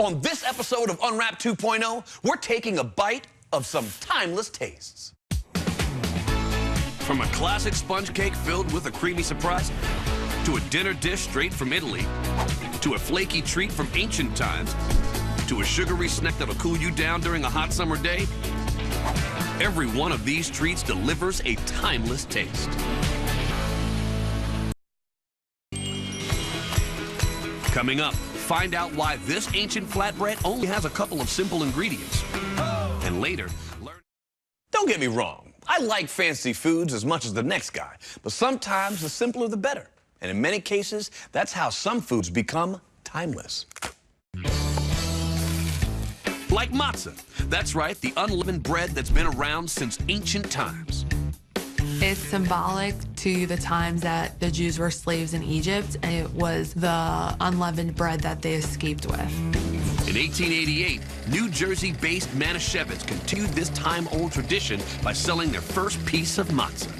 On this episode of Unwrapped 2.0, we're taking a bite of some timeless tastes. From a classic sponge cake filled with a creamy surprise, to a dinner dish straight from Italy, to a flaky treat from ancient times, to a sugary snack that'll cool you down during a hot summer day, every one of these treats delivers a timeless taste. Coming up, find out why this ancient flatbread only has a couple of simple ingredients. And later, learn... Don't get me wrong, I like fancy foods as much as the next guy, but sometimes the simpler the better. And in many cases, that's how some foods become timeless. Like matzah. That's right, the unleavened bread that's been around since ancient times. It's symbolic to the times that the Jews were slaves in Egypt, and it was the unleavened bread that they escaped with. In 1888, New Jersey-based Manischewitz continued this time-old tradition by selling their first piece of matzah.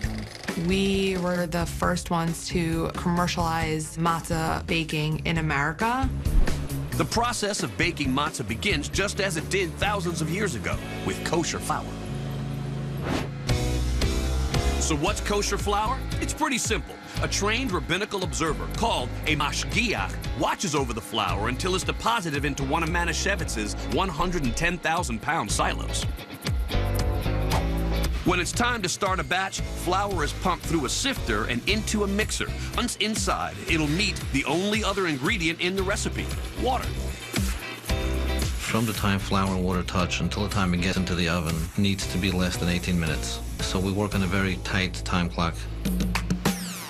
We were the first ones to commercialize matzah baking in America. The process of baking matzah begins just as it did thousands of years ago, with kosher flour. So what's kosher flour? It's pretty simple. A trained rabbinical observer called a mashgiach watches over the flour until it's deposited into one of Manishewitz's 110,000-pound silos. When it's time to start a batch, flour is pumped through a sifter and into a mixer. Once inside, it'll meet the only other ingredient in the recipe, water. From the time flour and water touch until the time it gets into the oven needs to be less than 18 minutes. So we work on a very tight time clock.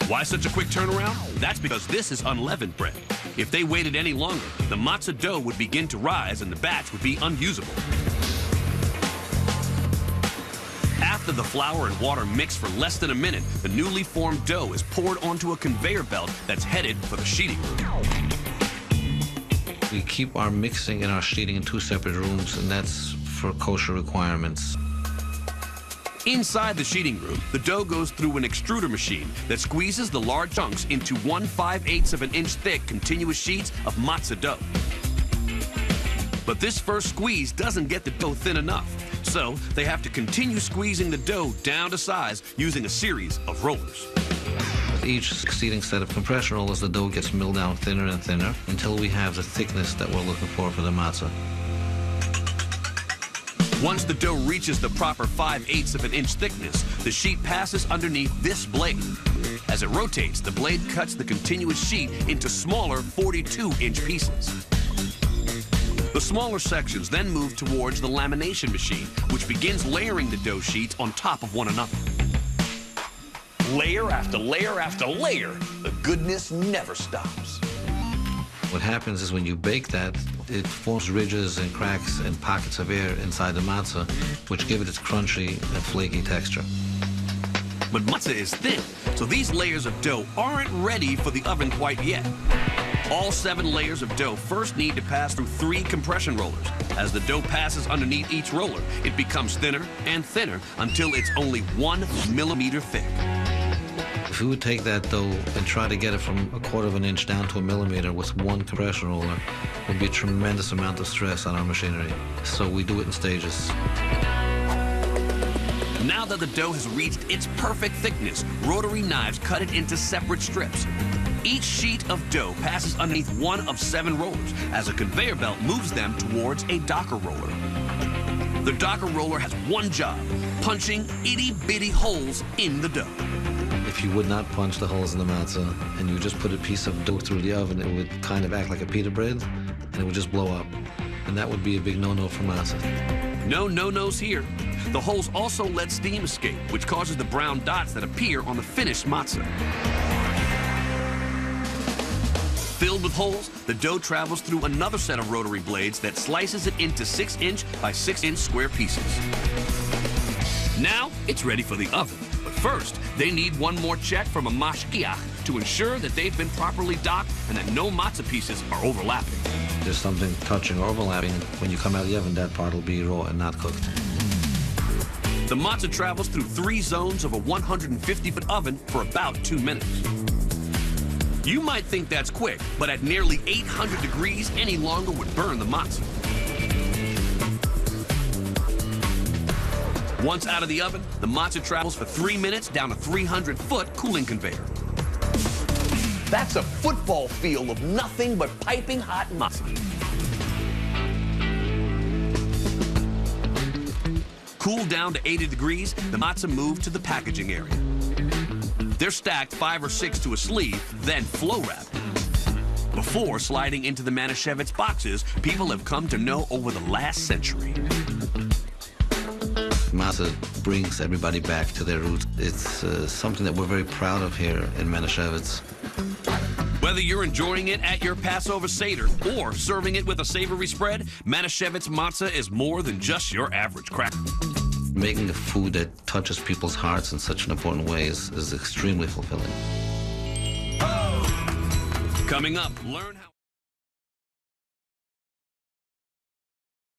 Why such a quick turnaround? That's because this is unleavened bread. If they waited any longer, the matzah dough would begin to rise and the batch would be unusable. After the flour and water mix for less than a minute, the newly formed dough is poured onto a conveyor belt that's headed for the sheeting room. We keep our mixing and our sheeting in two separate rooms, and that's for kosher requirements. Inside the sheeting room, the dough goes through an extruder machine that squeezes the large chunks into 1/5/8 of an inch thick continuous sheets of matzah dough. But this first squeeze doesn't get the dough thin enough, so they have to continue squeezing the dough down to size using a series of rollers. With each succeeding set of compression rollers, the dough gets milled down thinner and thinner until we have the thickness that we're looking for the matzah. Once the dough reaches the proper 5/8 of an inch thickness, the sheet passes underneath this blade. As it rotates, the blade cuts the continuous sheet into smaller 42-inch pieces. The smaller sections then move towards the lamination machine, which begins layering the dough sheets on top of one another. Layer after layer after layer, the goodness never stops. What happens is when you bake that, it forms ridges and cracks and pockets of air inside the matzah, which give it its crunchy and flaky texture. But matzah is thin, so these layers of dough aren't ready for the oven quite yet. All 7 layers of dough first need to pass through 3 compression rollers. As the dough passes underneath each roller, it becomes thinner and thinner until it's only 1 millimeter thick. If we would take that dough and try to get it from 1/4 of an inch down to a millimeter with one compression roller, it would be a tremendous amount of stress on our machinery. So we do it in stages. Now that the dough has reached its perfect thickness, rotary knives cut it into separate strips. Each sheet of dough passes underneath one of 7 rollers as a conveyor belt moves them towards a docker roller. The docker roller has one job, punching itty-bitty holes in the dough. If you would not punch the holes in the matzah and you just put a piece of dough through the oven, it would kind of act like a pita bread and it would just blow up. And that would be a big no-no for matzah. No no-nos here. The holes also let steam escape, which causes the brown dots that appear on the finished matzah. Filled with holes, the dough travels through another set of rotary blades that slices it into 6-inch by 6-inch square pieces. Now, it's ready for the oven. But first, they need one more check from a mashgiach to ensure that they've been properly docked and that no matzah pieces are overlapping. If there's something touching or overlapping, when you come out of the oven, that part will be raw and not cooked. The matzah travels through 3 zones of a 150-foot oven for about 2 minutes. You might think that's quick, but at nearly 800 degrees, any longer would burn the matzah. Once out of the oven, the matzah travels for 3 minutes down a 300-foot cooling conveyor. That's a football field of nothing but piping hot matzah. Cooled down to 80 degrees, the matzah moved to the packaging area. They're stacked 5 or 6 to a sleeve, then flow wrapped. Before sliding into the Manischewitz boxes people have come to know over the last century. Matzah brings everybody back to their roots. It's something that we're very proud of here in Manischewitz. Whether you're enjoying it at your Passover Seder or serving it with a savory spread, Manischewitz matzah is more than just your average cracker. Making a food that touches people's hearts in such an important way is extremely fulfilling. Coming up, learn how